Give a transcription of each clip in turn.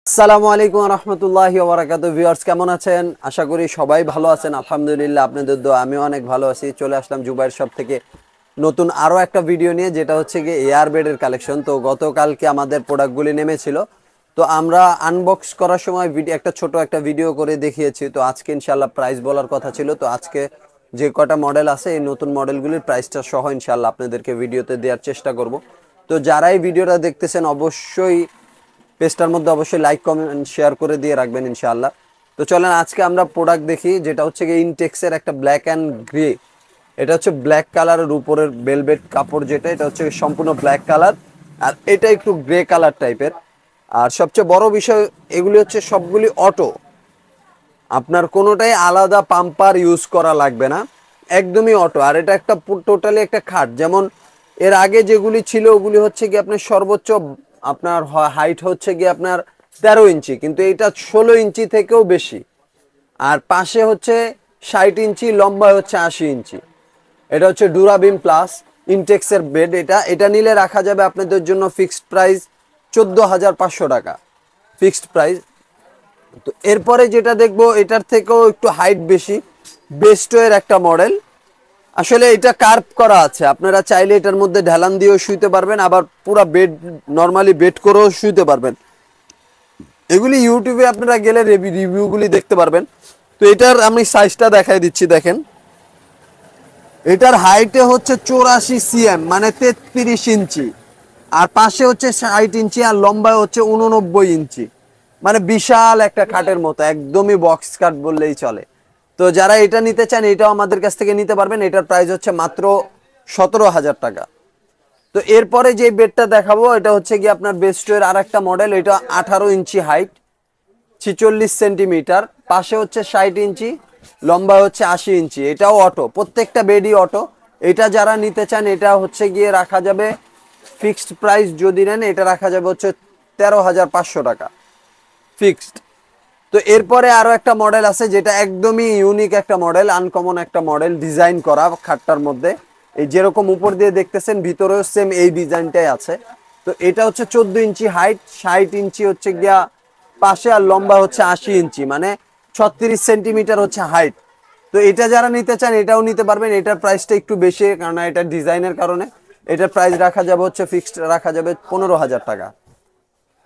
আসসালামু আলাইকুম ওয়া রাহমাতুল্লাহি ওয়া বারাকাতুহু। ভিউয়ার্স কেমন আছেন? আশা করি সবাই ভালো আছেন। আলহামদুলিল্লাহ, আপনাদের দোয়া আমিও অনেক ভালো আছি। চলে আসলাম জুবাইর শপ থেকে নতুন আরো একটা ভিডিও নিয়ে, যেটা হচ্ছে গিয়ে এয়ারবেডের কালেকশন। তো গতকালকে আমাদের প্রোডাক্টগুলি নেমেছিল, তো আমরা আনবক্স করার সময় একটা ছোট একটা ভিডিও করে দেখিয়েছি। তো আজকে ইনশাআল্লাহ প্রাইস বলার কথা ছিল, তো আজকে যে কটা মডেল আছে এই নতুন মডেলগুলির প্রাইসটা সহ ইনশাআল্লাহ আপনাদেরকে ভিডিওতে দেওয়ার চেষ্টা করব। তো যারা এই ভিডিওটা দেখতেছেন অবশ্যই পেজটার মধ্যে অবশ্যই লাইক কমেন্ট শেয়ার করে দিয়ে রাখবেন ইনশাআল্লাহ। তো চলেন আজকে আমরা প্রোডাক্ট দেখি, যেটা হচ্ছে গিয়ে ইনটেক্সের একটা ব্ল্যাক অ্যান্ড গ্রে। এটা হচ্ছে ব্ল্যাক কালারের উপরের ভেলভেট কাপড়, যেটা এটা হচ্ছে সম্পূর্ণ ব্ল্যাক কালার, আর এটা একটু গ্রে কালার টাইপের। আর সবচেয়ে বড় বিষয়, এগুলি হচ্ছে সবগুলি অটো, আপনার কোনোটাই আলাদা পাম্পার ইউজ করা লাগবে না, একদমই অটো। আর এটা একটা টোটালি একটা খাট, যেমন এর আগে যেগুলি ছিল ওগুলি হচ্ছে কি আপনার সর্বোচ্চ আপনার হাইট হচ্ছে কি আপনার 13 ইঞ্চি, কিন্তু এটা 16 ইঞ্চি থেকেও বেশি। আর পাশে হচ্ছে 60 ইঞ্চি, লম্বা হচ্ছে 80 ইঞ্চি। এটা হচ্ছে ডুরাবিম প্লাস ইনটেক্সের বেড। এটা নিলে রাখা যাবে আপনাদের জন্য ফিক্সড প্রাইস 14,500 টাকা ফিক্সড প্রাইস। তো এরপরে যেটা দেখবো, এটার থেকেও একটু হাইট বেশি, বেস্টোয়ের একটা মডেল। আসলে এটা কার্ভ করা আছে, আপনারা চাইলে এটার মধ্যে ঢালান দিয়েও শুইতে পারবেন, আবার পুরো বেড নর্মালি বেড করেও শুইতে পারবেন। এগুলি ইউটিউবে আপনারা গেলে রিভিউগুলি দেখতে পারবেন। তো এটার আমি সাইজটা দেখাই দিচ্ছি, দেখেন। এটার হাইটে হচ্ছে 84 সিএম, মানে 33 ইঞ্চি, আর পাশে হচ্ছে 60 ইঞ্চি, আর লম্বায় হচ্ছে 89 ইঞ্চি। মানে বিশাল একটা খাটের মতো, একদমই বক্স কাট বললেই চলে। তো যারা এটা নিতে চান এটাও আমাদের কাছ থেকে নিতে পারবেন। এটার প্রাইস হচ্ছে মাত্র 17,000 টাকা। তো এরপরে যে বেডটা দেখাবো, এটা হচ্ছে কি আপনার বেস্টের আর একটা মডেল। এটা 18 ইঞ্চি হাইট, 46 সেন্টিমিটার, পাশে হচ্ছে 60 ইঞ্চি, লম্বা হচ্ছে 80 ইঞ্চি। এটাও অটো, প্রত্যেকটা বেডই অটো। এটা যারা নিতে চান এটা হচ্ছে গিয়ে রাখা যাবে ফিক্সড প্রাইস, যদি নেন এটা রাখা যাবে হচ্ছে 13,500 টাকা ফিক্সড। তো এরপরে আরো একটা মডেল আছে, যেটা একদমই ইউনিক একটা মডেল, আনকমন একটা মডেল, ডিজাইন করা খাটটার মধ্যে। এই যেরকম উপর দিয়ে দেখতেছেন ভিতরেও সেম এই ডিজাইনটাই আছে। তো এটা হচ্ছে 14 ইঞ্চি হাইট, 60 ইঞ্চি হচ্ছে গিয়া পাশে, আর লম্বা হচ্ছে 80 ইঞ্চি, মানে 36 সেন্টিমিটার হচ্ছে হাইট। তো এটা যারা নিতে চান এটাও নিতে পারবেন। এটার প্রাইসটা একটু বেশি, কারণ এটা ডিজাইনের কারণে। এটার প্রাইস রাখা যাবে হচ্ছে ফিক্সড রাখা যাবে 15,000 টাকা।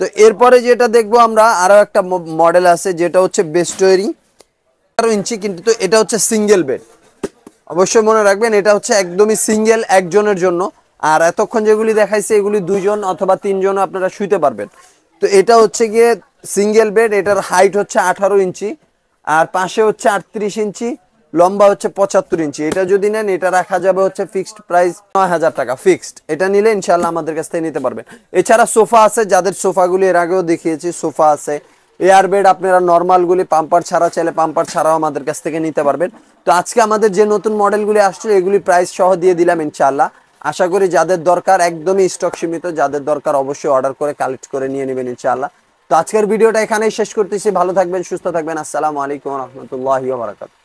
তো এরপরে যেটা দেখবো আমরা, আরো একটা মডেল আছে, যেটা হচ্ছে বেস্টোয়েরি 18 ইঞ্চি, কিন্তু তো এটা হচ্ছে সিঙ্গেল বেড। অবশ্যই মনে রাখবেন এটা হচ্ছে একদমই সিঙ্গেল, একজনের জন্য। আর এতক্ষণ যেগুলি দেখাইছে এগুলি 2 জন অথবা 3 জন আপনারা শুইতে পারবেন। তো এটা হচ্ছে গিয়ে সিঙ্গেল বেড। এটার হাইট হচ্ছে 18 ইঞ্চি, আর পাশে হচ্ছে 38 ইঞ্চি, লম্বা হচ্ছে 75 ইঞ্চি। এটা যদি নেন এটা রাখা যাবে হচ্ছে ফিক্সড প্রাইস 9,000 টাকা ফিক্সড। এটা নিলে ইনশাল্লাহ আমাদের কাছ থেকে নিতে পারবেন। এছাড়া সোফা আছে, যাদের সোফাগুলি এর আগেও দেখিয়েছি, সোফা আছে। এয়ার বেড আপনারা নর্মালগুলি পাম্পার ছাড়া চাইলে পাম্পার ছাড়াও আমাদের কাছ থেকে নিতে পারবেন। তো আজকে আমাদের যে নতুন মডেলগুলি আসছে এগুলি প্রাইস সহ দিয়ে দিলাম ইনশাল্লাহ। আশা করি যাদের দরকার, একদমই স্টক সীমিত, যাদের দরকার অবশ্যই অর্ডার করে কালেক্ট করে নিয়ে নেবেন ইনশাল্লাহ। তো আজকের ভিডিওটা এখানেই শেষ করতেছি। ভালো থাকবেন, সুস্থ থাকবেন। আসসালামু আলাইকুম ওয়া রাহমাতুল্লাহি ওয়া বারাকাতুহু।